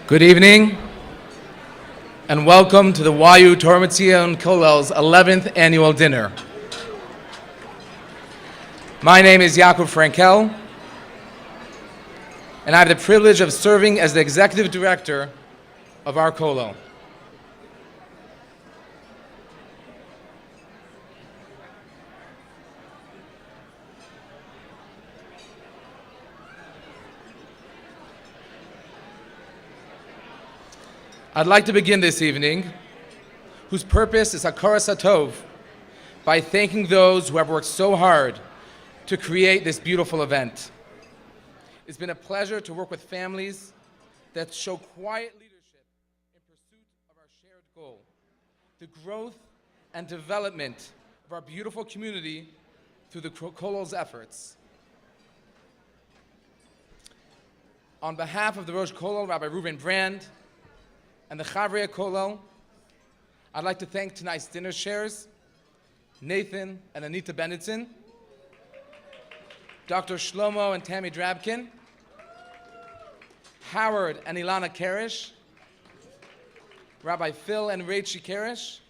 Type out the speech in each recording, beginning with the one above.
Good evening, and welcome to the YU Torah Tzion Kollel's 11th annual dinner. My name is Yaakov Frankel, and I have the privilege of serving as the executive director of our Kollel. I'd like to begin this evening, whose purpose is Hakaras HaTov, by thanking those who have worked so hard to create this beautiful event. It's been a pleasure to work with families that show quiet leadership in pursuit of our shared goal, the growth and development of our beautiful community through the Kollel's efforts. On behalf of the Rosh Kollel, Rabbi Reuven Brand, and the Chavrei Kollel, I'd like to thank tonight's dinner sharers, Nathan and Anita Benedson, Dr. Shlomo and Tammy Drabkin, Howard and Ilana Karish, Rabbi Phil and Rachel Karish,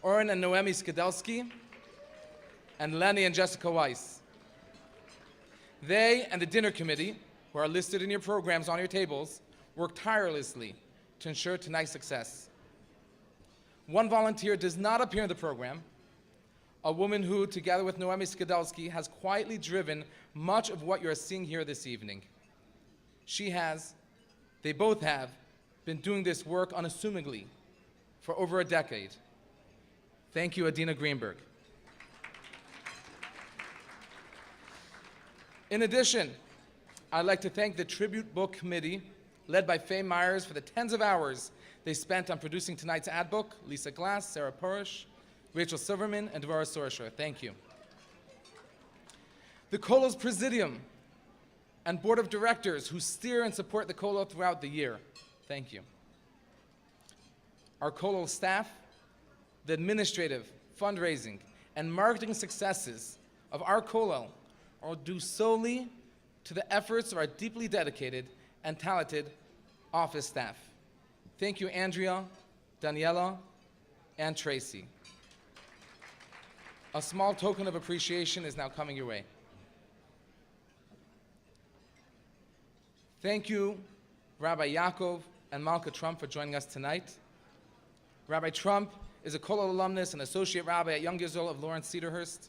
Oren and Noemi Skedelsky, and Lenny and Jessica Weiss. They and the dinner committee, who are listed in your programs on your tables, worked tirelessly to ensure tonight's success. One volunteer does not appear in the program, a woman who, together with Noemi Skedelsky, has quietly driven much of what you are seeing here this evening. They both have, been doing this work unassumingly for over a decade. Thank you, Adina Greenberg. In addition, I'd like to thank the Tribute Book Committee, led by Faye Myers, for the tens of hours they spent on producing tonight's ad book, Lisa Glass, Sarah Porish, Rachel Silverman, and Dvora Sorsher. Thank you. The Kollel's Presidium and Board of Directors who steer and support the Kollel throughout the year. Thank you. Our Kollel staff, the administrative, fundraising, and marketing successes of our Kollel are due solely to the efforts of our deeply dedicated and talented office staff. Thank you, Andrea, Daniela, and Tracy. A small token of appreciation is now coming your way. Thank you, Rabbi Yaakov and Malka Trump, for joining us tonight. Rabbi Trump is a Kollel alumnus and associate rabbi at Young Israel of Lawrence Cedarhurst,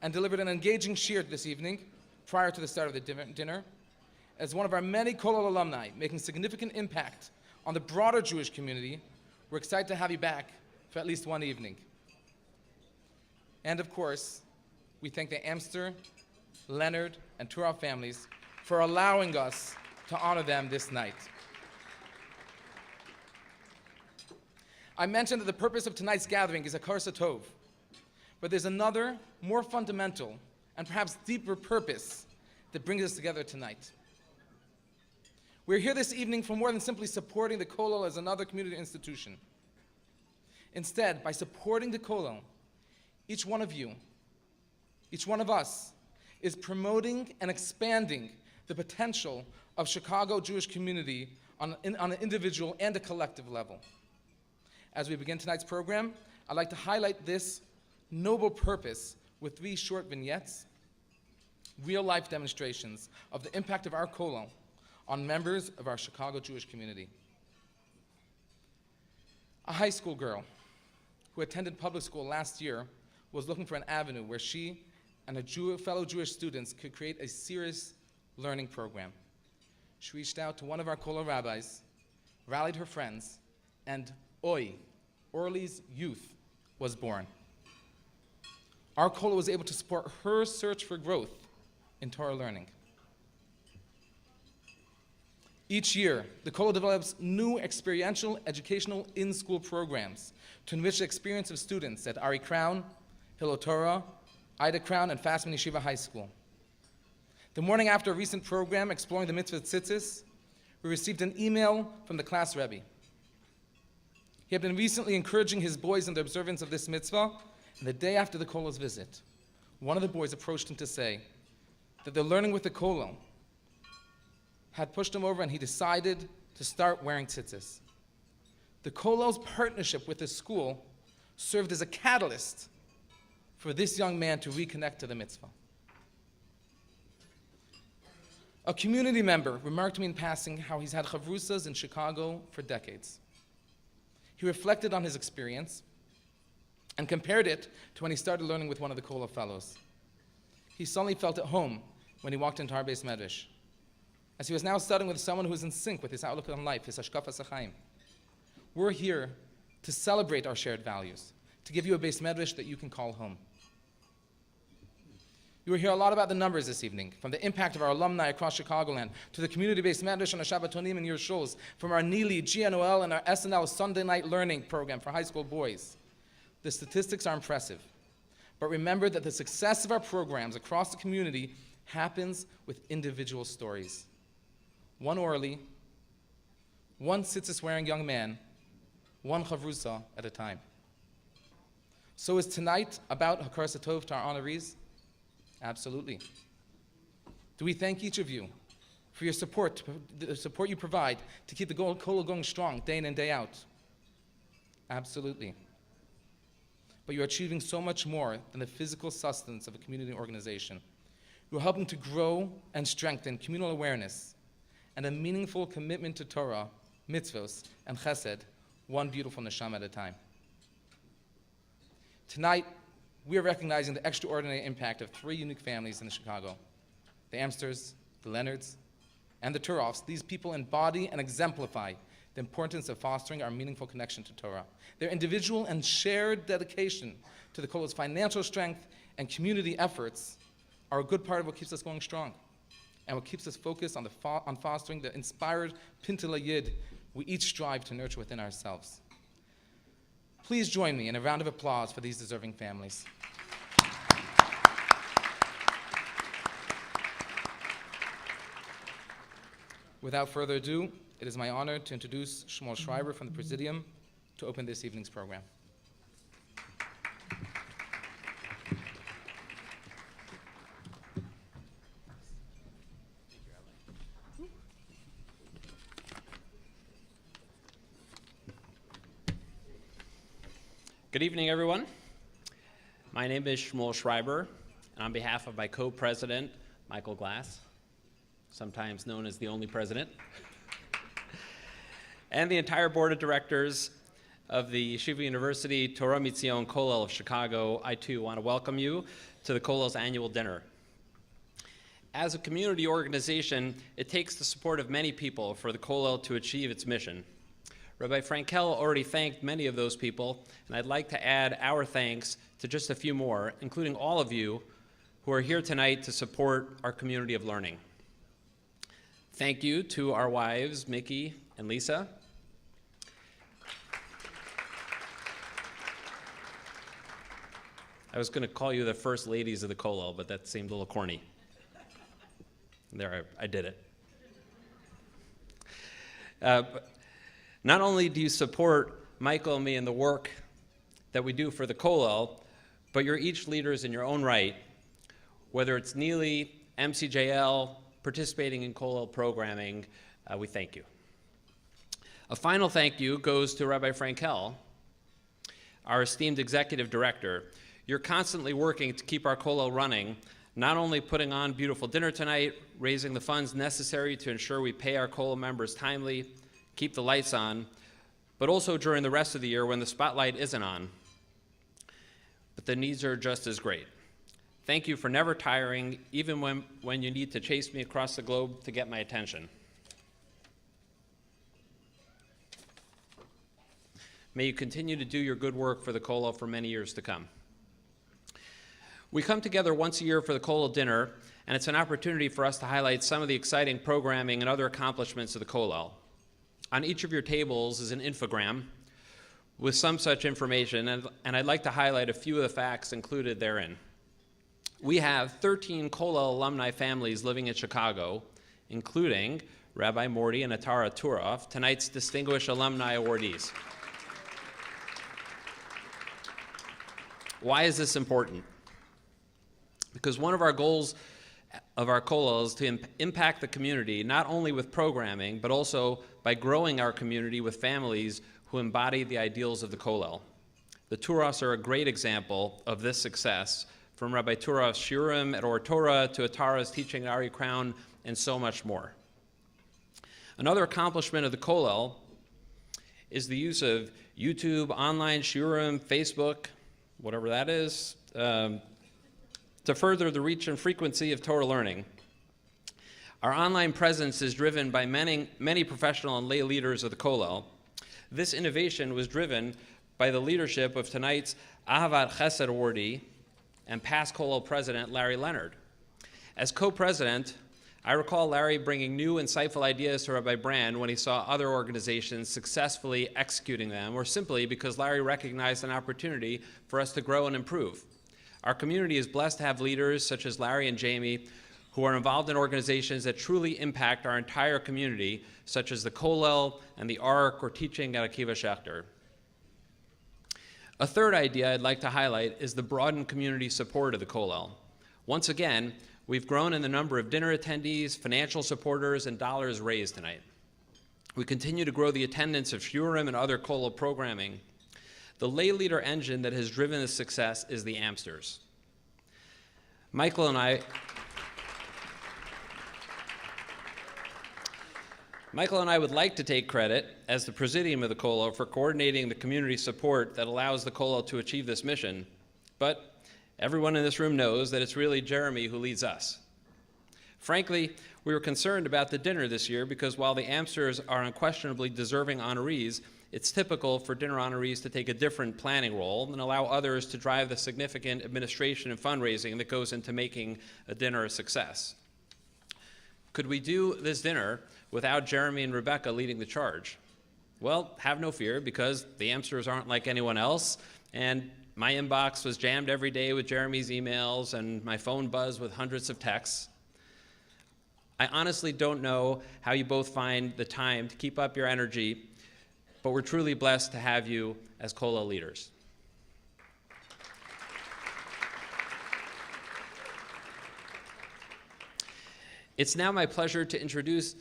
and delivered an engaging shiur this evening prior to the start of the dinner. As one of our many Kollel alumni making significant impact on the broader Jewish community, we're excited to have you back for at least one evening. And of course, we thank the Amster, Leonard, and Turov families for allowing us to honor them this night. I mentioned that the purpose of tonight's gathering is Hakaras HaTov, but there's another, more fundamental, and perhaps deeper purpose that brings us together tonight. We're here this evening for more than simply supporting the Kollel as another community institution. Instead, by supporting the Kollel, each one of you, each one of us, is promoting and expanding the potential of Chicago Jewish community on an individual and a collective level. As we begin tonight's program, I'd like to highlight this noble purpose with 3 short vignettes, real-life demonstrations of the impact of our Kollel on members of our Chicago Jewish community. A high school girl who attended public school last year was looking for an avenue where she and her fellow Jewish students could create a serious learning program. She reached out to one of our Kollel rabbis, rallied her friends, and Orly's Youth, was born. Our Kollel was able to support her search for growth in Torah learning. Each year, the Kollel develops new experiential educational in-school programs to enrich the experience of students at Ari Crown, Hillel Torah, Ida Crown, and Fassman Yeshiva High School. The morning after a recent program exploring the mitzvah tzitzis, we received an email from the class Rebbe. He had been recently encouraging his boys in the observance of this mitzvah, and the day after the Kollel's visit, one of the boys approached him to say that the learning with the Kollel had pushed him over, and he decided to start wearing tzitzis. The Kollel's partnership with the school served as a catalyst for this young man to reconnect to the mitzvah. A community member remarked to me in passing how he's had chavrusas in Chicago for decades. He reflected on his experience and compared it to when he started learning with one of the Kollel fellows. He suddenly felt at home when he walked into our Beis Medrash, as he was now studying with someone who was in sync with his outlook on life, his hashkafas hachaim. We're here to celebrate our shared values, to give you a Beis Medrash that you can call home. You will hear a lot about the numbers this evening, from the impact of our alumni across Chicagoland to the community Beis Medrash and our Shabbatonim and your shuls, from our Nili, GNOL, and our SNL Sunday Night Learning program for high school boys. The statistics are impressive, but remember that the success of our programs across the community happens with individual stories. One orly, one tzitzis-wearing young man, one chavrusa at a time. So is tonight about Hakar Satov to our honorees? Absolutely. Do we thank each of you for your support, the support you provide to keep the Kollel going strong day in and day out? Absolutely. But you're achieving so much more than the physical sustenance of a community organization. You're helping to grow and strengthen communal awareness and a meaningful commitment to Torah, mitzvos, and chesed, one beautiful neshama at a time. Tonight, we are recognizing the extraordinary impact of 3 unique families in Chicago: the Amsters, the Leonards, and the Turoffs. These people embody and exemplify the importance of fostering our meaningful connection to Torah. Their individual and shared dedication to the Kollel's financial strength and community efforts are a good part of what keeps us going strong and what keeps us focused on fostering the inspired Pintele Yid we each strive to nurture within ourselves. Please join me in a round of applause for these deserving families. Without further ado, it is my honor to introduce Shmuel Schreiber from the Presidium to open this evening's program. Good evening, everyone. My name is Shmuel Schreiber, and on behalf of my co-president, Michael Glass, sometimes known as the only president, and the entire board of directors of the Yeshiva University Torah Mitzion Kollel of Chicago, I too want to welcome you to the Kollel's annual dinner. As a community organization, it takes the support of many people for the Kollel to achieve its mission. Rabbi Frankel already thanked many of those people, and I'd like to add our thanks to just a few more, including all of you who are here tonight to support our community of learning. Thank you to our wives, Mickey and Lisa. I was going to call you the first ladies of the Kollel, but that seemed a little corny. There, I did it. Not only do you support Michael and me in the work that we do for the Kollel, but you're each leaders in your own right, whether it's Neely, MCJL, participating in Kollel programming, we thank you. A final thank you goes to Rabbi Frankel, our esteemed executive director. You're constantly working to keep our Kollel running, not only putting on beautiful dinner tonight, raising the funds necessary to ensure we pay our Kollel members timely, keep the lights on, but also during the rest of the year when the spotlight isn't on. But the needs are just as great. Thank you for never tiring, even when you need to chase me across the globe to get my attention. May you continue to do your good work for the Kollel for many years to come. We come together once a year for the Kollel dinner, and it's an opportunity for us to highlight some of the exciting programming and other accomplishments of the Kollel. On each of your tables is an infogram with some such information, and I'd like to highlight a few of the facts included therein. We have 13 Kollel alumni families living in Chicago, including Rabbi Morty and Atara Turoff, tonight's distinguished alumni awardees. Why is this important? Because one of our goals of our Kollels to impact the community, not only with programming, but also by growing our community with families who embody the ideals of the Kollel. The Turas are a great example of this success, from Rabbi Turas' Shiurim at Or Torah to Atara's teaching at Ari Crown, and so much more. Another accomplishment of the Kollel is the use of YouTube, online Shiurim, Facebook, whatever that is, to further the reach and frequency of Torah learning. Our online presence is driven by many professional and lay leaders of the Kollel. This innovation was driven by the leadership of tonight's Ahavat Chesed awardee and past Kollel president Larry Leonard. As co-president, I recall Larry bringing new, insightful ideas to Rabbi Brand when he saw other organizations successfully executing them, or simply because Larry recognized an opportunity for us to grow and improve. Our community is blessed to have leaders such as Larry and Jamie who are involved in organizations that truly impact our entire community, such as the Kollel and the Ark, or teaching at Akiva Schechter. A third idea I'd like to highlight is the broadened community support of the Kollel. Once again, we've grown in the number of dinner attendees, financial supporters, and dollars raised tonight. We continue to grow the attendance of Shiurim and other Kollel programming. The lay leader engine that has driven this success is the Amsters. Michael and I would like to take credit as the Presidium of the Kollel for coordinating the community support that allows the Kollel to achieve this mission, but everyone in this room knows that it's really Jeremy who leads us. Frankly, we were concerned about the dinner this year because while the Amsters are unquestionably deserving honorees, it's typical for dinner honorees to take a different planning role and allow others to drive the significant administration and fundraising that goes into making a dinner a success. Could we do this dinner without Jeremy and Rebecca leading the charge? Well, have no fear, because the Amsters aren't like anyone else, and my inbox was jammed every day with Jeremy's emails, and my phone buzzed with hundreds of texts. I honestly don't know how you both find the time to keep up your energy, but we're truly blessed to have you as Kollel leaders. It's now my pleasure to introduce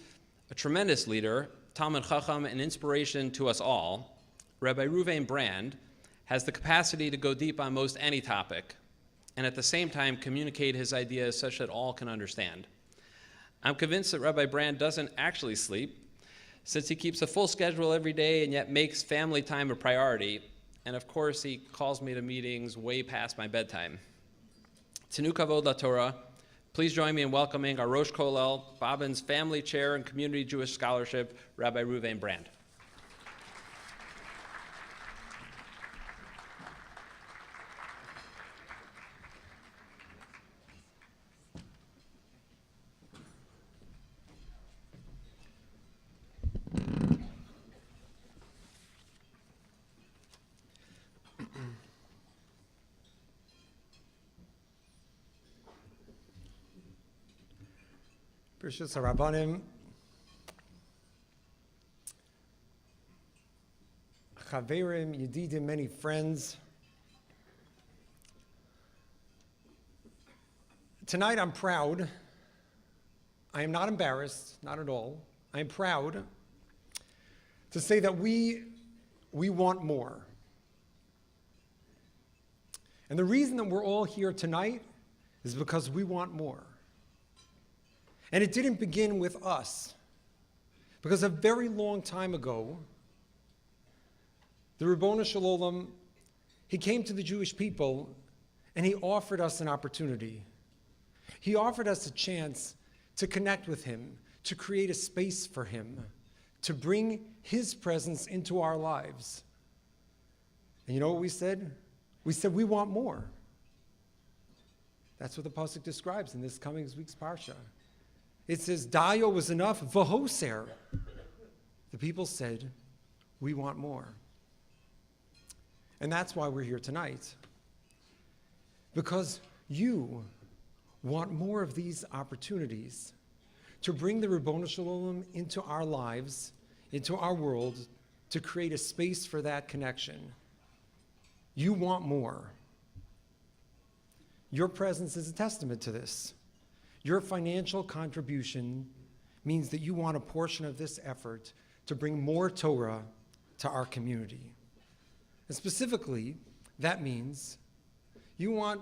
a tremendous leader, Talmid Chacham, and inspiration to us all. Rabbi Reuven Brand has the capacity to go deep on most any topic, and at the same time communicate his ideas such that all can understand. I'm convinced that Rabbi Brand doesn't actually sleep, since he keeps a full schedule every day and yet makes family time a priority. And of course, he calls me to meetings way past my bedtime. Tenu Kavod LaTorah, please join me in welcoming our Rosh Kollel, Bobbin's Family Chair and Community Jewish Scholarship, Rabbi Reuven Brand. Precious Rabbanim, Chaverim, Yedidim, many friends. Tonight I'm proud. I am not embarrassed, not at all. I am proud to say that we want more. And the reason that we're all here tonight is because we want more. And it didn't begin with us, because a very long time ago, the Ribono Shel Olam, he came to the Jewish people and he offered us an opportunity. He offered us a chance to connect with him, to create a space for him, to bring his presence into our lives. And you know what we said? We said we want more. That's what the pasuk describes in this coming week's parsha. It says, Dayo was enough, v'hoser. The people said, we want more. And that's why we're here tonight. Because you want more of these opportunities to bring the Ribono Shel Olam into our lives, into our world, to create a space for that connection. You want more. Your presence is a testament to this. Your financial contribution means that you want a portion of this effort to bring more Torah to our community. And specifically, that means you want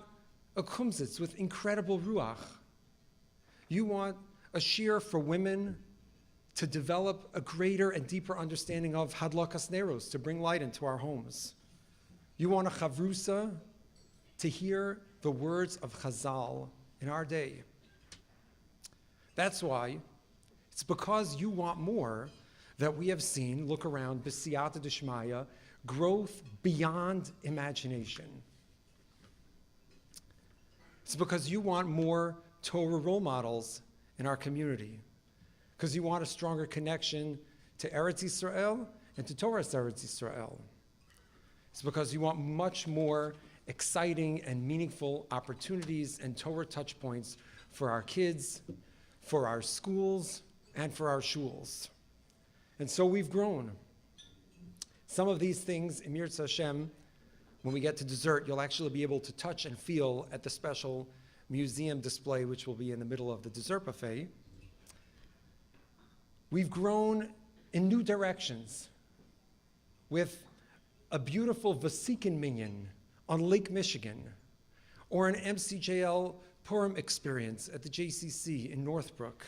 a kumsitz with incredible ruach. You want a shiur for women to develop a greater and deeper understanding of hadlakas neros, to bring light into our homes. You want a chavrusa to hear the words of Chazal in our day. That's why, it's because you want more that we have seen, look around, b'siyata d'shmaya, growth beyond imagination. It's because you want more Torah role models in our community, because you want a stronger connection to Eretz Yisrael and to Torah's Eretz Yisrael. It's because you want much more exciting and meaningful opportunities and Torah touch points for our kids, for our schools, and for our shuls. And so we've grown. Some of these things, in Yirtzeh Hashem, when we get to dessert, you'll actually be able to touch and feel at the special museum display, which will be in the middle of the dessert buffet. We've grown in new directions with a beautiful Vasikin minyan on Lake Michigan, or an MCJL Purim experience at the JCC in Northbrook,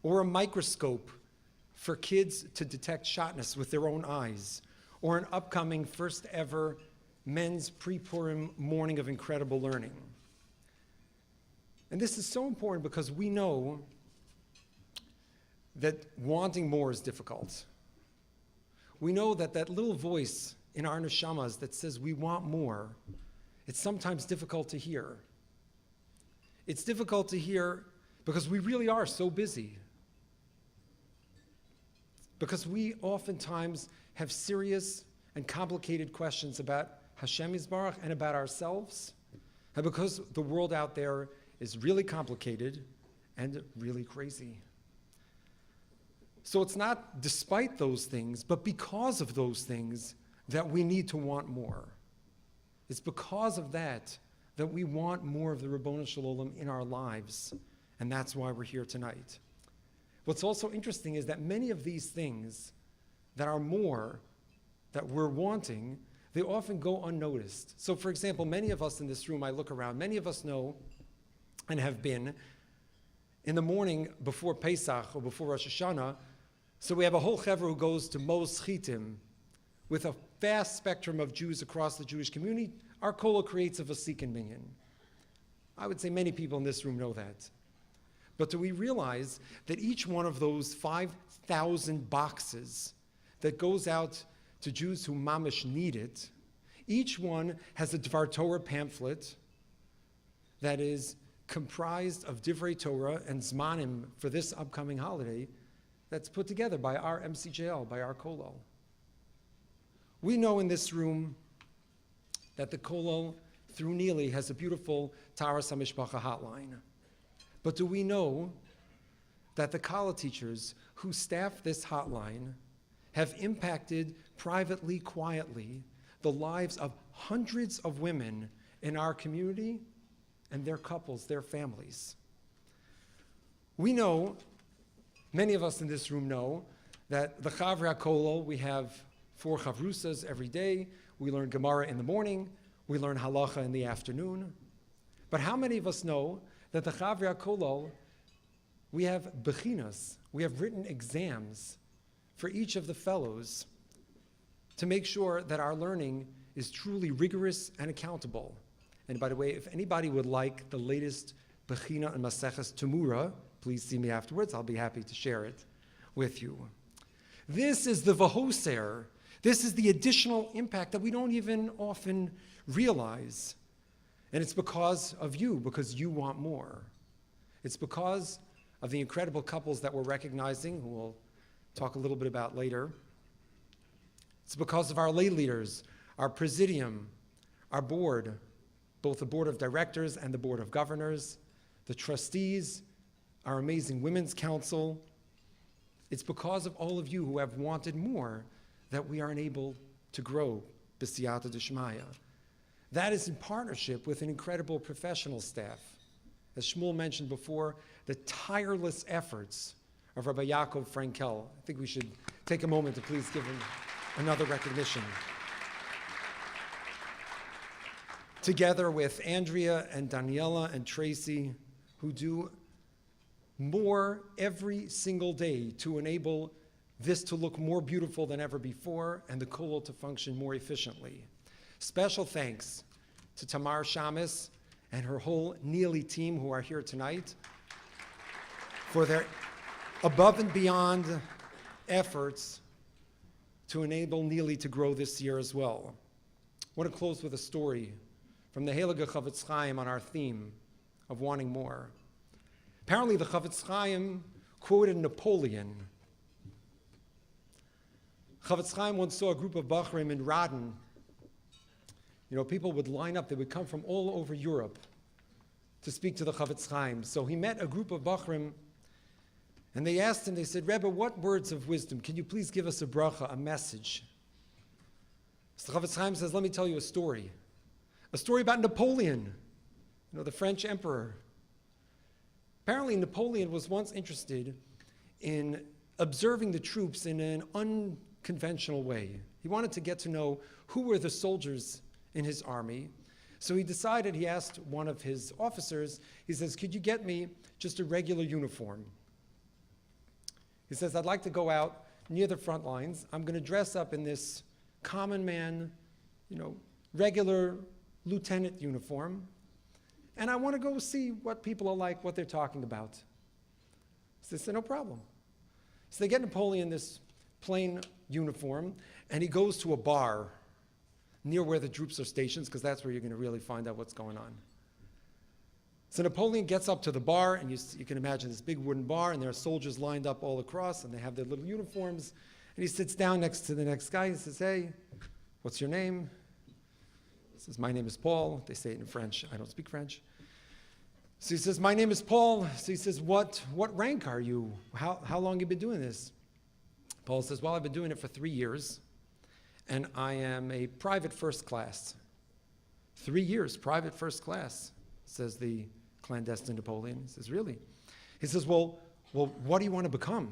or a microscope for kids to detect shotness with their own eyes, or an upcoming first ever men's pre-Purim morning of incredible learning. And this is so important because we know that wanting more is difficult. We know that that little voice in our neshamas that says we want more, it's sometimes difficult to hear. It's difficult to hear because we really are so busy. Because we oftentimes have serious and complicated questions about Hashem Yisbarach and about ourselves, and because the world out there is really complicated and really crazy. So it's not despite those things, but because of those things that we need to want more. It's because of that that we want more of the Ribono Shel Olam in our lives, and that's why we're here tonight. What's also interesting is that many of these things that are more, that we're wanting, they often go unnoticed. So for example, many of us in this room, I look around, many of us know and have been in the morning before Pesach or before Rosh Hashanah, so we have a whole chevra who goes to Mos Chitim with a vast spectrum of Jews across the Jewish community. Our Kollel creates a Vasikin minyan. I would say many people in this room know that. But do we realize that each one of those 5,000 boxes that goes out to Jews who mamish need it, each one has a Dvar Torah pamphlet that is comprised of Divrei Torah and Zmanim for this upcoming holiday that's put together by our MCJL, by our Kollel. We know in this room that the Kollel, through Neely, has a beautiful Taras HaMishpacha hotline. But do we know that the Kala teachers who staff this hotline have impacted privately, quietly, the lives of hundreds of women in our community and their couples, their families? We know, many of us in this room know, that the Chavrei HaKollel, we have 4 chavrusas every day. We learn Gemara in the morning. We learn halacha in the afternoon. But how many of us know that the Chavrei HaKollel, we have bechinas, we have written exams for each of the fellows to make sure that our learning is truly rigorous and accountable. And by the way, if anybody would like the latest bechina and Maseches Temura, please see me afterwards. I'll be happy to share it with you. This is the vahoser. This is the additional impact that we don't even often realize. And it's because of you, because you want more. It's because of the incredible couples that we're recognizing, who we'll talk a little bit about later. It's because of our lay leaders, our presidium, our board, both the board of directors and the board of governors, the trustees, our amazing women's council. It's because of all of you who have wanted more that we are able to grow b'siyata d'shmaya. That is in partnership with an incredible professional staff, as Shmuel mentioned before, the tireless efforts of Rabbi Yaakov Frankel. I think we should take a moment to please give him another recognition. Together with Andrea and Daniela and Tracy, who do more every single day to enable this to look more beautiful than ever before and the kollel to function more efficiently. Special thanks to Tamar Shamis and her whole Neely team who are here tonight for their above and beyond efforts to enable Neely to grow this year as well. I want to close with a story from the Heilige Chavetz Chaim on our theme of wanting more. Apparently the Chavetz Chaim quoted Napoleon. Chavetz Chaim once saw a group of Bachrim in Radin. People would line up, they would come from all over Europe to speak to the Chavetz Chaim. So he met a group of Bachrim, and they asked him, they said, Rebbe, what words of wisdom? Can you please give us a bracha, a message? So the Chavetz Chaim says, let me tell you a story about Napoleon, the French emperor. Apparently Napoleon was once interested in observing the troops in an unconventional way. He wanted to get to know who were the soldiers in his army. So he asked one of his officers, he says, could you get me just a regular uniform? He says, I'd like to go out near the front lines. I'm going to dress up in this common man, regular lieutenant uniform, and I want to go see what people are like, what they're talking about. So they said, no problem. So they get Napoleon this plain uniform, and he goes to a bar near where the troops are stationed, because that's where you're going to really find out what's going on. So Napoleon gets up to the bar, and you can imagine this big wooden bar, and there are soldiers lined up all across, and they have their little uniforms, and he sits down next to the next guy. He says, hey, what's your name? He says, my name is Paul. They say it in French. I don't speak French. So he says, my name is Paul. So he says, what rank are you? How long have you been doing this? Paul says, well, I've been doing it for 3 years, and I am a private first class. 3 years, private first class, says the clandestine Napoleon. He says, really? He says, well, what do you want to become?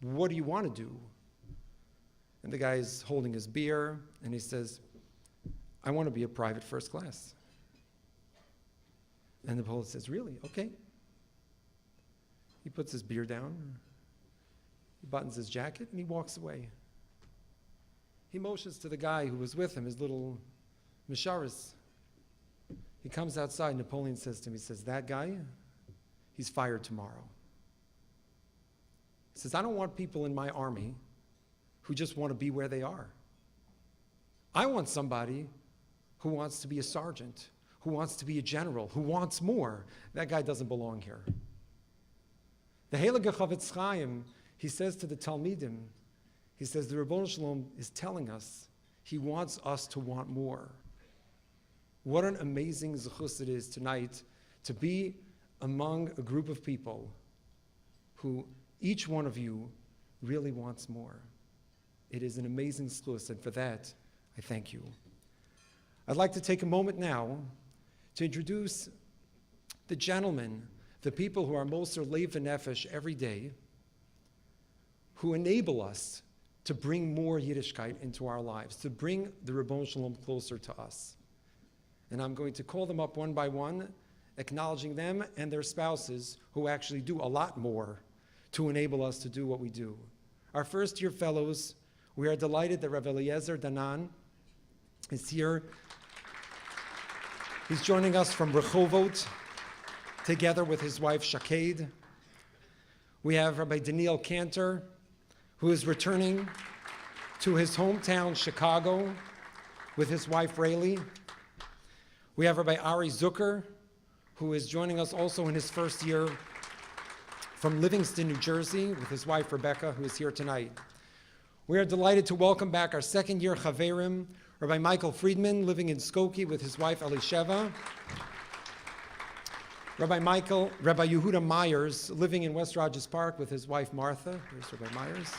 What do you want to do? And the guy's holding his beer, and he says, I want to be a private first class. And Napoleon says, really? Okay. He puts his beer down, he buttons his jacket, and he walks away. He motions to the guy who was with him, his little misharis. He comes outside, Napoleon says to him, he says, that guy, he's fired tomorrow. He says, I don't want people in my army who just want to be where they are. I want somebody who wants to be a sergeant, who wants to be a general, who wants more. That guy doesn't belong here. The Heilige Chavetz Chaim, he says to the Talmidim, he says, the Ribono Shalom is telling us he wants us to want more. What an amazing zechus it is tonight to be among a group of people who each one of you really wants more. It is an amazing zechus, and for that, I thank you. I'd like to take a moment now to introduce the gentlemen, the people who are moser leiv v'nefesh every day, who enable us to bring more Yiddishkeit into our lives, to bring the Ribono Shalom closer to us. And I'm going to call them up one by one, acknowledging them and their spouses who actually do a lot more to enable us to do what we do. Our first-year fellows, we are delighted that Rav Eliezer Danan is here. He's joining us from Rehovot, together with his wife Shaked. We have Rabbi Daniel Cantor, who is returning to his hometown, Chicago, with his wife Rayleigh. We have Rabbi Ari Zucker, who is joining us also in his first year from Livingston, New Jersey, with his wife Rebecca, who is here tonight. We are delighted to welcome back our second-year Chaverim, Rabbi Michael Friedman, living in Skokie with his wife Elisheva. Rabbi Yehuda Myers, living in West Rogers Park with his wife Martha. Here's Rabbi Myers.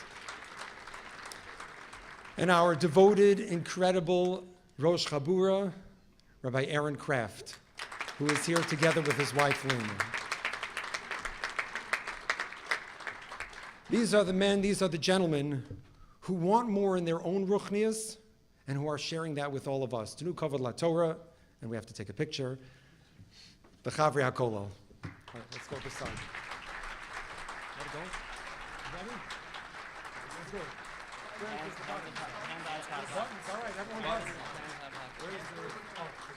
And our devoted, incredible Rosh Chabura, Rabbi Aaron Kraft. who is here together with his wife, Lynn. These are the men, these are the gentlemen who want more in their own ruchnias and who are sharing that with all of us. Tenu kavod laTorah, and we have to take a picture. The Chavri HaKollel. All right, let's go this side. Let it go. Ready? Let's go. Buttons, all right, everyone buttons. Where's the... Oh.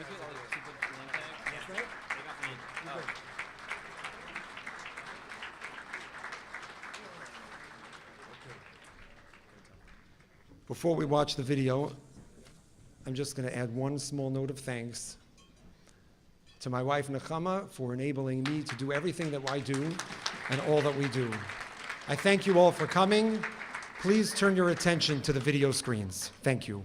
Before we watch the video, I'm just going to add one small note of thanks to my wife Nechama for enabling me to do everything that I do and all that we do. I thank you all for coming. Please turn your attention to the video screens. Thank you.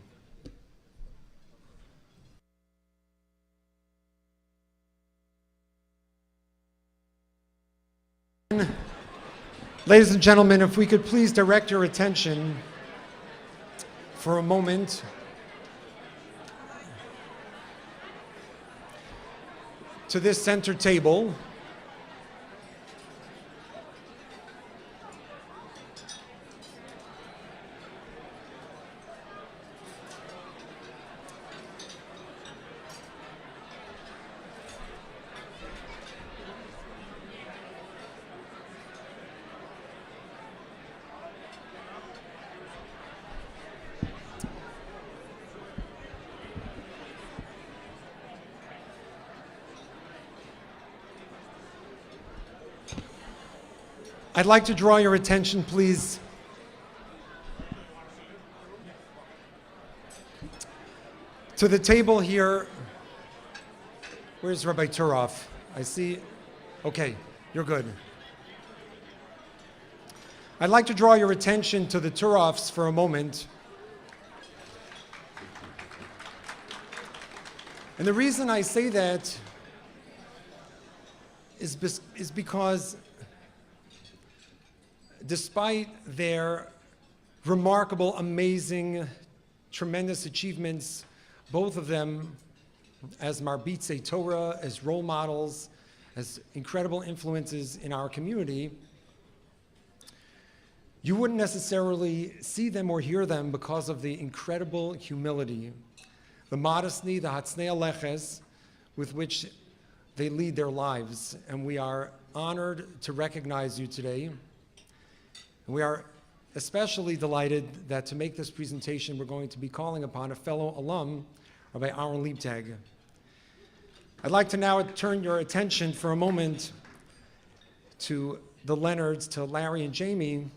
Ladies and gentlemen, if we could please direct your attention for a moment to this center table. I'd like to draw your attention, please, to the table here. Where's Rabbi Turoff? I see. Okay, you're good. I'd like to draw your attention to the Turoffs for a moment. And the reason I say that is because despite their remarkable, amazing, tremendous achievements, both of them as Marbitze Torah, as role models, as incredible influences in our community, you wouldn't necessarily see them or hear them because of the incredible humility, the modesty, the hatznei aleches with which they lead their lives. And we are honored to recognize you today. We are especially delighted that to make this presentation, we're going to be calling upon a fellow alum, Rabbi Aaron Liebtag. I'd like to now turn your attention for a moment to the Leonards, to Larry and Jamie.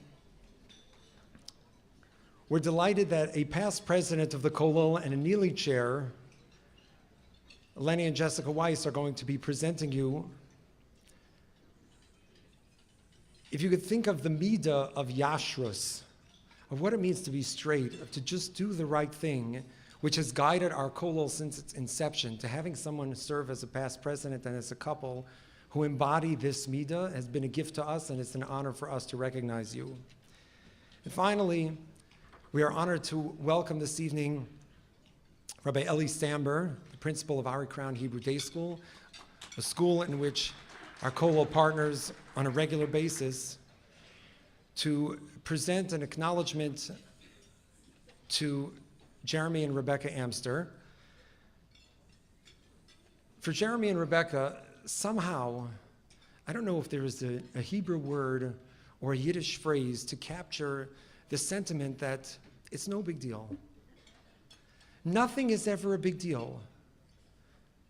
We're delighted that a past president of the Kollel and a Neely chair, Lenny and Jessica Weiss, are going to be presenting you. If you could think of the midah of yashrus, of what it means to be straight, of to just do the right thing, which has guided our Kollel since its inception, to having someone serve as a past president and as a couple who embody this midah has been a gift to us, and it's an honor for us to recognize you. And finally, we are honored to welcome this evening Rabbi Eli Stamber, the principal of Ari Crown Hebrew Day School, a school in which our Kollel partners on a regular basis, to present an acknowledgement to Jeremy and Rebecca Amster. For Jeremy and Rebecca, somehow, I don't know if there is a Hebrew word or a Yiddish phrase to capture the sentiment that it's no big deal. Nothing is ever a big deal.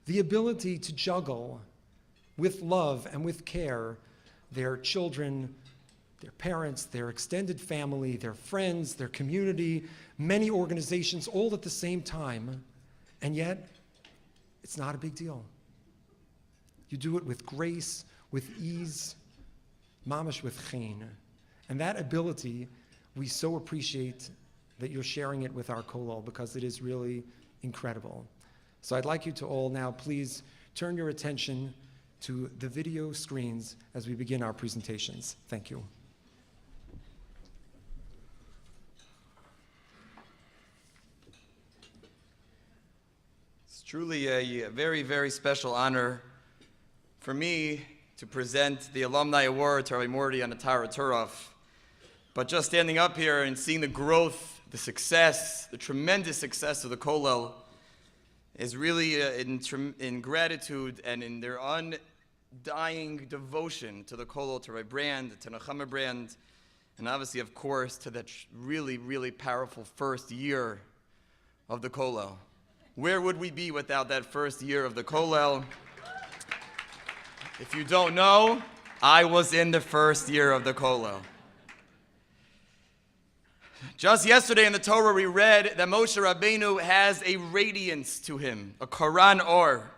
The ability to juggle with love and with care their children, their parents, their extended family, their friends, their community, many organizations, all at the same time, and yet it's not a big deal. You do it with grace, with ease, mamash with chen. And that ability, we so appreciate that you're sharing it with our Kollel, because it is really incredible. So I'd like you to all now please turn your attention to the video screens as we begin our presentations. Thank you. It's truly a very, very special honor for me to present the Alumni Award to Rabbi Morty and Atara Turov. But just standing up here and seeing the growth, the success, the tremendous success of the Kollel is really in gratitude and in their undying devotion to the Kollel, to Rabbi Brand, to Nechama Brand, and obviously, of course, to that really, really powerful first year of the Kollel. Where would we be without that first year of the Kollel? If you don't know, I was in the first year of the Kollel. Just yesterday in the Torah, we read that Moshe Rabbeinu has a radiance to him, a Koran or.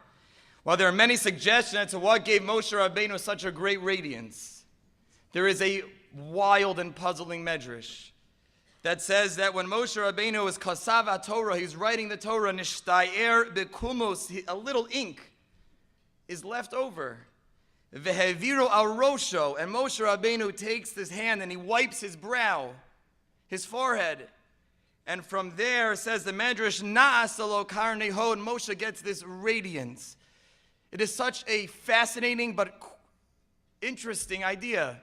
While there are many suggestions as to what gave Moshe Rabbeinu such a great radiance, there is a wild and puzzling medrash that says that when Moshe Rabbeinu was kasav HaTorah, he's writing the Torah, nishtayer bekumos, a little ink is left over. Veheviru al rosho, and Moshe Rabbeinu takes his hand and he wipes his brow, his forehead, and from there, says the Medrash, na'asalo karneho, and Moshe gets this radiance. It is such a fascinating but interesting idea.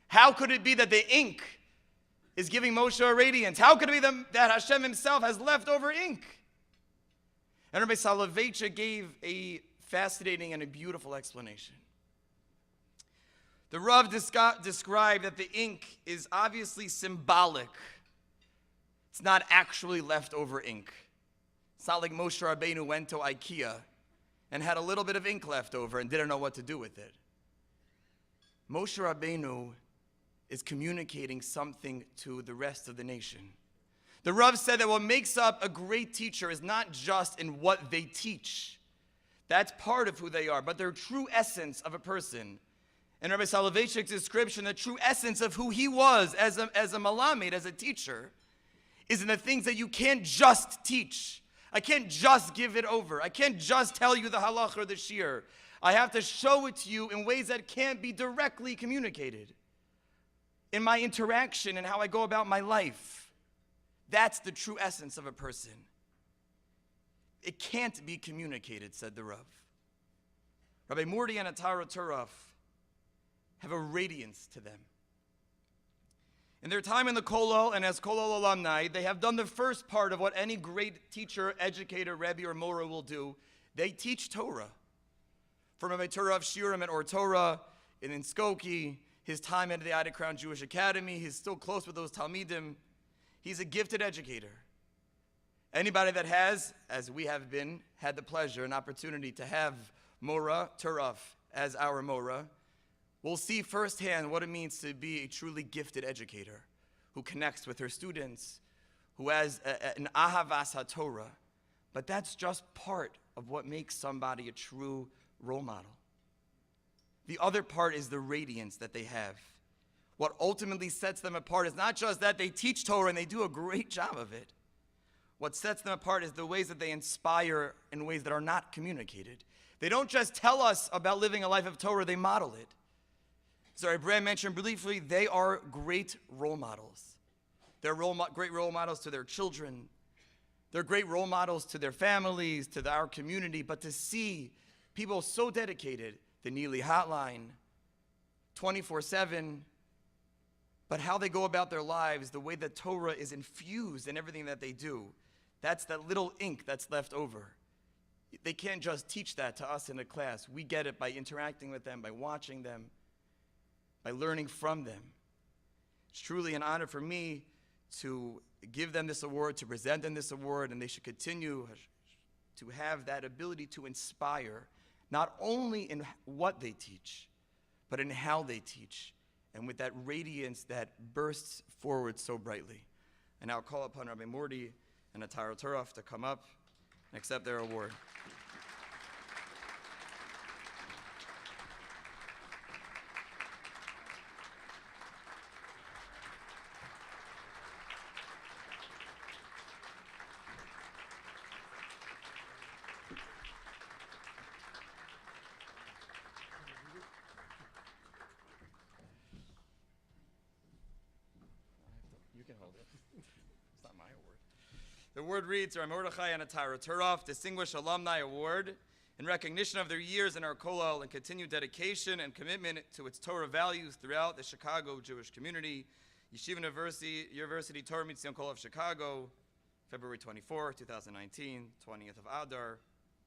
How could it be that the ink is giving Moshe a radiance? How could it be that Hashem himself has leftover ink? And Rabbi Soloveitchik gave a fascinating and a beautiful explanation. The Rav described that the ink is obviously symbolic. It's not actually leftover ink. It's not like Moshe Rabbeinu went to IKEA and had a little bit of ink left over and didn't know what to do with it. Moshe Rabbeinu is communicating something to the rest of the nation. The Rav said that what makes up a great teacher is not just in what they teach. That's part of who they are, but their true essence of a person. And Rabbi Soloveitchik's description, the true essence of who he was as a malamed, as a teacher, is in the things that you can't just teach. I can't just give it over. I can't just tell you the halach or the shir. I have to show it to you in ways that can't be directly communicated. In my interaction and how I go about my life. That's the true essence of a person. It can't be communicated, said the Rav. Rabbi Morty and Atara Turov have a radiance to them. In their time in the Kollel and as Kollel alumni, they have done the first part of what any great teacher, educator, Rebbe, or Mora will do. They teach Torah. From Rabbi Turov Shirim at Or Torah, in Skokie, his time at the Ida Crown Jewish Academy, he's still close with those Talmidim. He's a gifted educator. Anybody that has, as we have been, had the pleasure and opportunity to have Mora Turov as our Mora, will see firsthand what it means to be a truly gifted educator who connects with her students, who has an ahavas haTorah. But that's just part of what makes somebody a true role model. The other part is the radiance that they have. What ultimately sets them apart is not just that they teach Torah and they do a great job of it. What sets them apart is the ways that they inspire in ways that are not communicated. They don't just tell us about living a life of Torah, they model it. Sorry, Brand mentioned briefly, they are great role models. They're great role models to their children. They're great role models to their families, to our community. But to see people so dedicated, the Neely Hotline, 24/7, but how they go about their lives, the way that Torah is infused in everything that they do, that's that little ink that's left over. They can't just teach that to us in a class. We get it by interacting with them, by watching them, by learning from them. It's truly an honor for me to give them this award, to present them this award, and they should continue to have that ability to inspire, not only in what they teach, but in how they teach, and with that radiance that bursts forward so brightly. And now I'll call upon Rabbi Morty and Atara Turov to come up and accept their award. You can hold it. It's not my award. The award reads, Rabbi Mordechai and Atara Turov, Distinguished Alumni Award. In recognition of their years in our Kollel and continued dedication and commitment to its Torah values throughout the Chicago Jewish community, Yeshiva University Torah Mitzion Kollel of Chicago, February 24, 2019, 20th of Adar,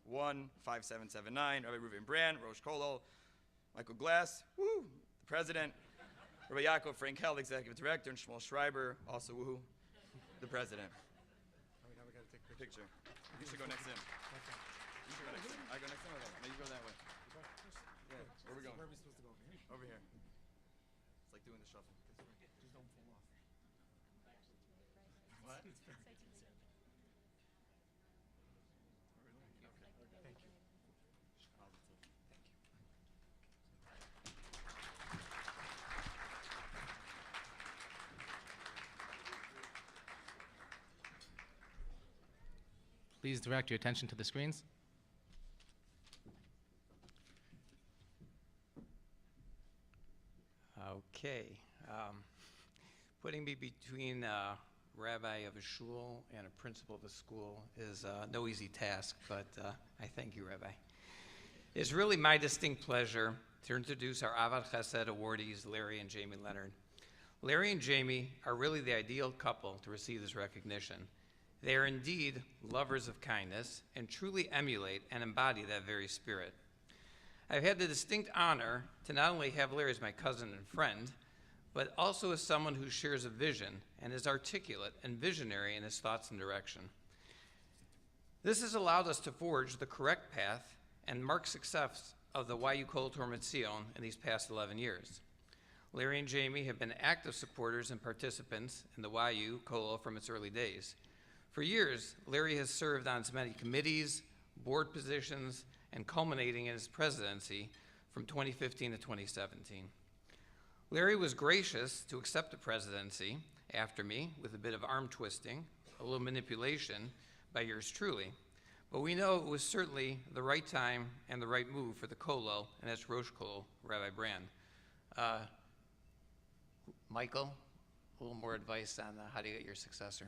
15779, Rabbi Reuven Brand, Rosh Kollel, Michael Glass, woo, the president, Rabbi Yaakov Frankel, executive director, and Shmuel Schreiber, also woohoo, the president. Now we gotta take a Picture. You should go next to him. You should go next to him. I go next to him or that? No, you go that way. Yeah, where are we going? Where are we supposed to go? Over here. It's like doing the shuffle. Just don't fall off. What? Thank you. Please direct your attention to the screens. Okay. Putting me between a rabbi of a shul and a principal of a school is no easy task, but I thank you, Rabbi. It's really my distinct pleasure to introduce our Avad Chesed awardees, Larry and Jamie Leonard. Larry and Jamie are really the ideal couple to receive this recognition. They are indeed lovers of kindness and truly emulate and embody that very spirit. I've had the distinct honor to not only have Larry as my cousin and friend, but also as someone who shares a vision and is articulate and visionary in his thoughts and direction. This has allowed us to forge the correct path and mark success of the YU Kollel Torah Mitzion in these past 11 years. Larry and Jamie have been active supporters and participants in the YU Kollel from its early days. For years, Larry has served on as many committees, board positions, and culminating in his presidency from 2015 to 2017. Larry was gracious to accept the presidency after me with a bit of arm twisting, a little manipulation by yours truly. But we know it was certainly the right time and the right move for the Kollel and its Rosh Kollel, Rabbi Brand. Michael, a little more advice on how to get your successor.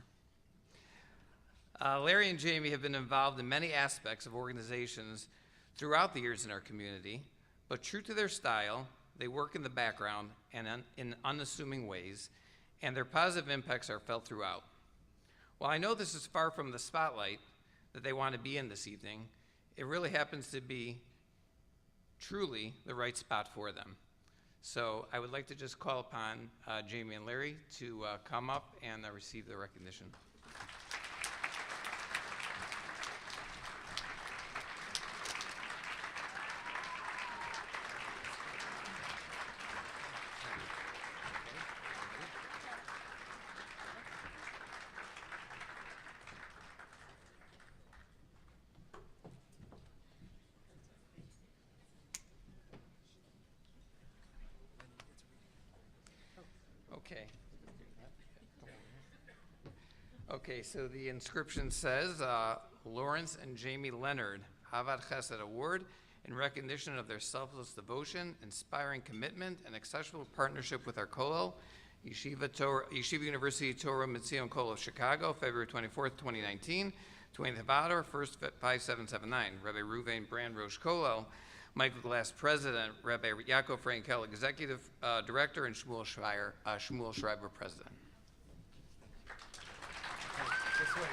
Larry and Jamie have been involved in many aspects of organizations throughout the years in our community, but true to their style, they work in the background and in unassuming ways, and their positive impacts are felt throughout. While I know this is far from the spotlight that they want to be in this evening, it really happens to be truly the right spot for them. So I would like to just call upon Jamie and Larry to come up and receive the recognition. Okay, so the inscription says, Lawrence and Jamie Leonard, Avad Chesed Award, in recognition of their selfless devotion, inspiring commitment, and exceptional partnership with our Kollel, Yeshiva University Torah Mitzion Kollel of Chicago, February 24th, 2019, 20th of Adar, 1st 5779, Rabbi Reuven Brand, Rosh Kollel, Michael Glass, President, Rabbi Yaakov Frankel, Executive Director, and Shmuel Schreiber, President. This way.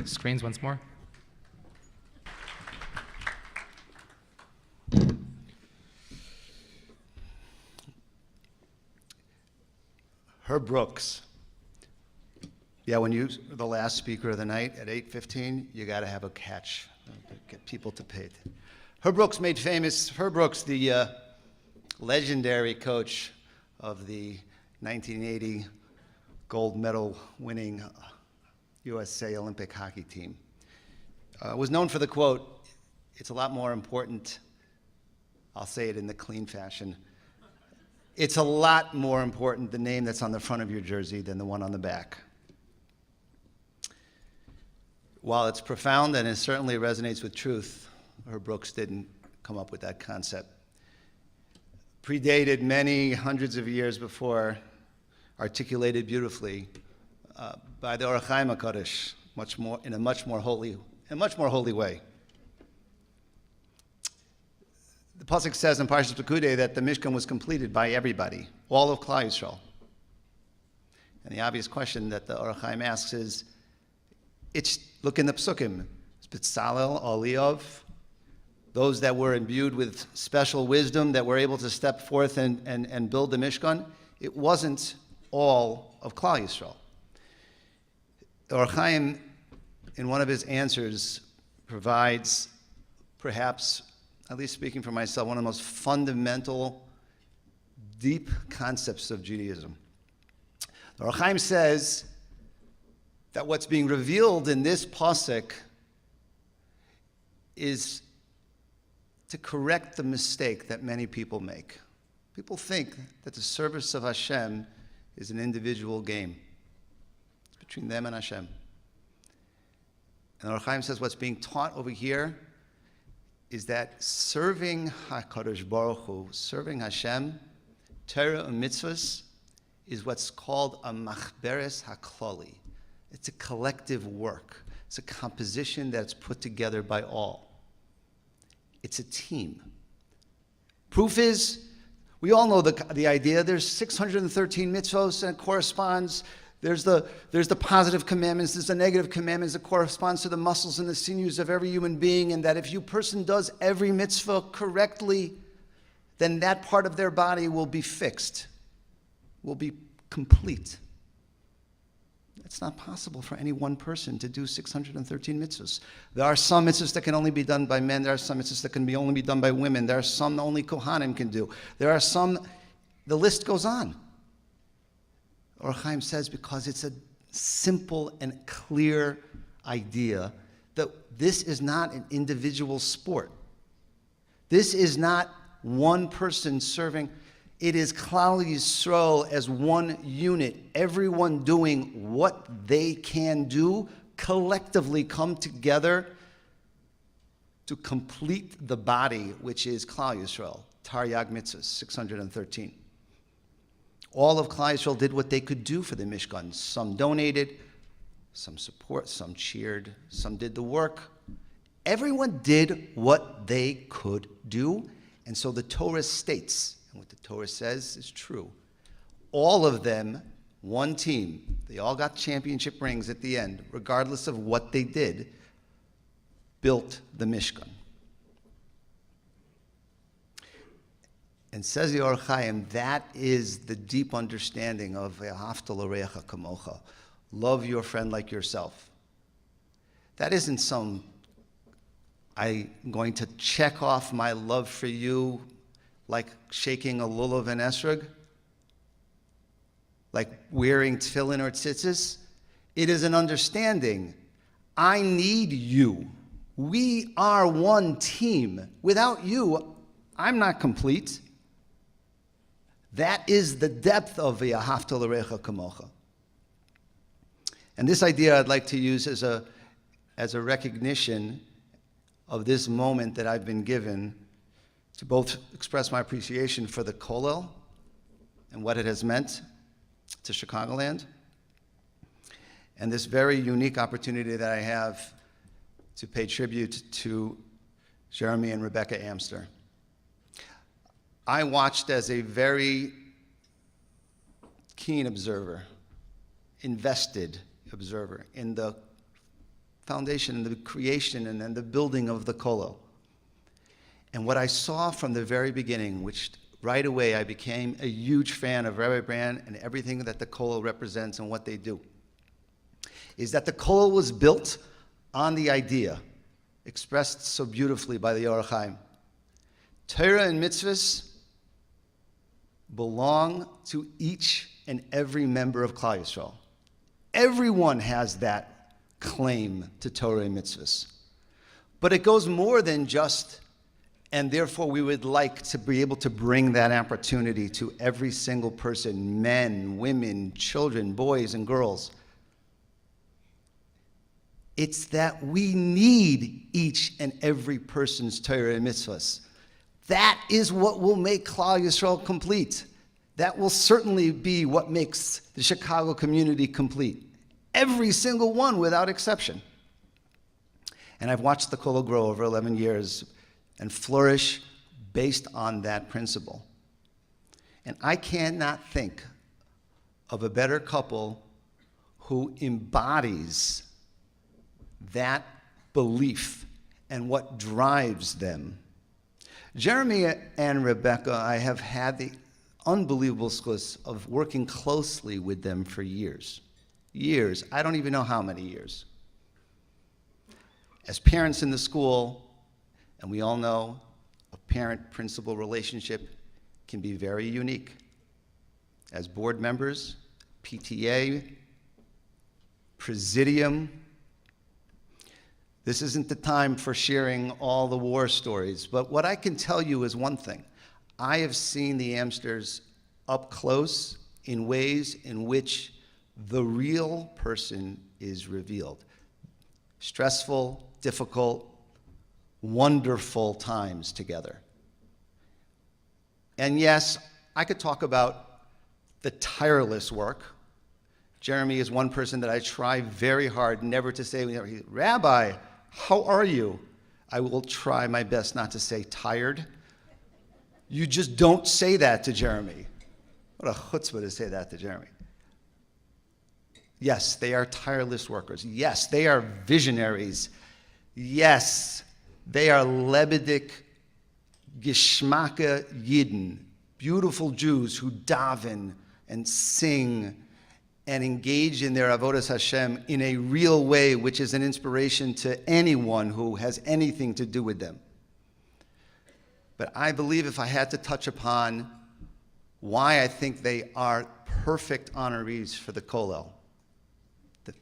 Screens once more. Herb Brooks. Yeah, when you the last speaker of the night at 8:15, you got to have a catch to get people to pay. Herb Brooks made famous. Herb Brooks, the legendary coach of the 1980 gold medal winning USA Olympic hockey team, was known for the quote, "It's a lot more important," I'll say it in the clean fashion, "It's a lot more important the name that's on the front of your jersey than the one on the back." While it's profound and it certainly resonates with truth, Herb Brooks didn't come up with that concept. Predated many hundreds of years before, articulated beautifully by the Orach Chaim HaKadosh, in a much more holy way. The pasuk says in Parashat Pekudei that the Mishkan was completed by everybody, all of Klal Yisrael. And the obvious question that the Orach Chaim asks is, look in the psukim, Betzalel, Eliyav, those that were imbued with special wisdom that were able to step forth and build the Mishkan, it wasn't all of Klal Yisrael. Orach Chaim, in one of his answers, provides perhaps, at least speaking for myself, one of the most fundamental, deep concepts of Judaism. The Orach Chaim says that what's being revealed in this pasuk is to correct the mistake that many people make. People think that the service of Hashem is an individual game. It's between them and Hashem. And Orach Chaim says what's being taught over here is that serving HaKadosh Baruch Hu, serving Hashem, Torah and mitzvahs, is what's called a machberes haklali. It's a collective work. It's a composition that's put together by all. It's a team. Proof is, we all know the idea. There's 613 mitzvos and it corresponds. There's the positive commandments. There's the negative commandments that corresponds to the muscles and the sinews of every human being. And that if a person does every mitzvah correctly, then that part of their body will be fixed, will be complete. It's not possible for any one person to do 613 mitzvahs. There are some mitzvahs that can only be done by men. There are some mitzvahs that can only be done by women. There are some that only Kohanim can do. There are some, the list goes on. Orach Chaim says because it's a simple and clear idea that this is not an individual sport. This is not one person serving. It is Klal Yisrael as one unit, everyone doing what they can do, collectively come together to complete the body, which is Klal Yisrael, Taryag Mitzvahs, 613. All of Klal Yisrael did what they could do for the Mishkan. Some donated, some support, some cheered, some did the work. Everyone did what they could do, and so the Torah states, and what the Torah says is true. All of them, one team, they all got championship rings at the end, regardless of what they did, built the Mishkan. And says the Orach Chaim, that is the deep understanding of Ve'ahavta l'reacha kamocha. Love your friend like yourself. That isn't some, I'm going to check off my love for you like shaking a lulav and esrog, like wearing tefillin or tzitzis. It is an understanding. I need you. We are one team. Without you, I'm not complete. That is the depth of Ve'ahavta l'reacha kamocha. And this idea I'd like to use as a recognition of this moment that I've been given to both express my appreciation for the Kollel and what it has meant to Chicagoland, and this very unique opportunity that I have to pay tribute to Jeremy and Rebecca Amster. I watched as a very keen observer, invested observer in the foundation and the creation and then the building of the Kollel. And what I saw from the very beginning, which right away I became a huge fan of Rabbi Brand and everything that the Kollel represents and what they do, is that the Kollel was built on the idea, expressed so beautifully by the Orach Chaim. Torah and mitzvahs belong to each and every member of Klal Yisrael. Everyone has that claim to Torah and mitzvahs. But it goes more than just, and therefore we would like to be able to bring that opportunity to every single person, men, women, children, boys, and girls. It's that we need each and every person's Torah and mitzvahs. That is what will make Klal Yisrael complete. That will certainly be what makes the Chicago community complete. Every single one without exception. And I've watched the Kollel grow over 11 years and flourish based on that principle. And I cannot think of a better couple who embodies that belief and what drives them. Jeremy and Rebecca, I have had the unbelievable schus of working closely with them for years. Years. I don't even know how many years. As parents in the school, and we all know a parent-principal relationship can be very unique. As board members, PTA, Presidium, this isn't the time for sharing all the war stories, but what I can tell you is one thing. I have seen the Amsters up close in ways in which the real person is revealed. Stressful, difficult, wonderful times together. And yes, I could talk about the tireless work. Jeremy is one person that I try very hard never to say, Rabbi, how are you? I will try my best not to say tired. You just don't say that to Jeremy. What a chutzpah to say that to Jeremy. Yes, they are tireless workers. Yes, they are visionaries. Yes, they are Lebedik Geschmacke Yidden, beautiful Jews who daven and sing and engage in their avodas Hashem in a real way, which is an inspiration to anyone who has anything to do with them. But I believe if I had to touch upon why I think they are perfect honorees for the Kollel,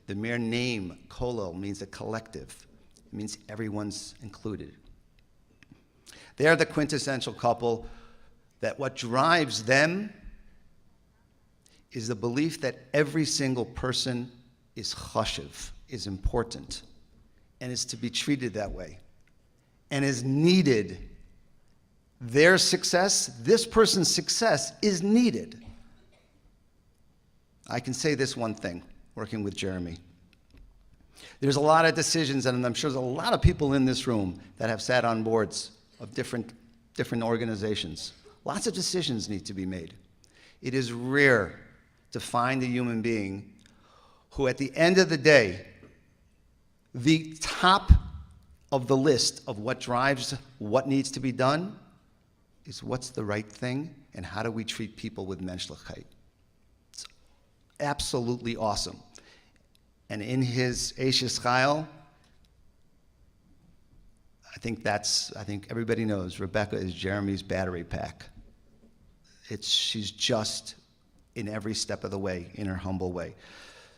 the mere name Kollel means a collective. It means everyone's included. They are the quintessential couple that what drives them is the belief that every single person is chashuv, is important, and is to be treated that way, and is needed. Their success, this person's success, is needed. I can say this one thing, working with Jeremy. There's a lot of decisions, and I'm sure there's a lot of people in this room that have sat on boards of different organizations. Lots of decisions need to be made. It is rare to find a human being who, at the end of the day, the top of the list of what drives what needs to be done is what's the right thing and how do we treat people with menschlichkeit. It's absolutely awesome. And in his Eishes Chayil, I think everybody knows Rebecca is Jeremy's battery pack. She's just in every step of the way, in her humble way.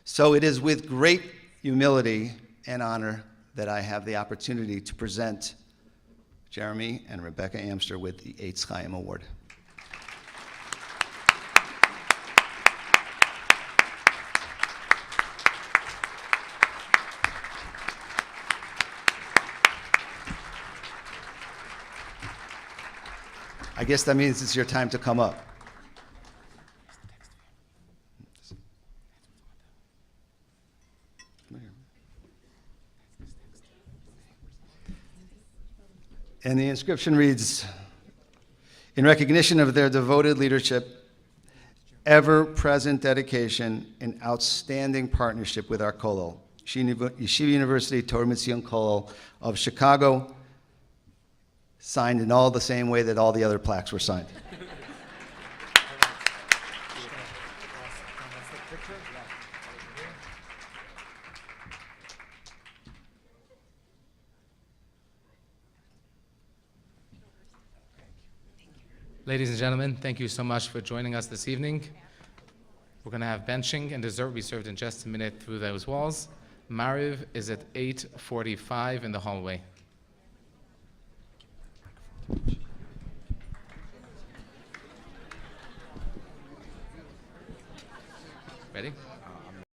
So it is with great humility and honor that I have the opportunity to present Jeremy and Rebecca Amster with the Eitz Chaim Award. I guess that means it's your time to come up. And the inscription reads, in recognition of their devoted leadership, ever-present dedication, and outstanding partnership with our Kollel, Yeshiva University Torah Mitzion Kollel of Chicago, signed in all the same way that all the other plaques were signed. Ladies and gentlemen, thank you so much for joining us this evening. We're going to have benching and dessert be served in just a minute through those walls. Mariv is at 8:45 in the hallway. Ready?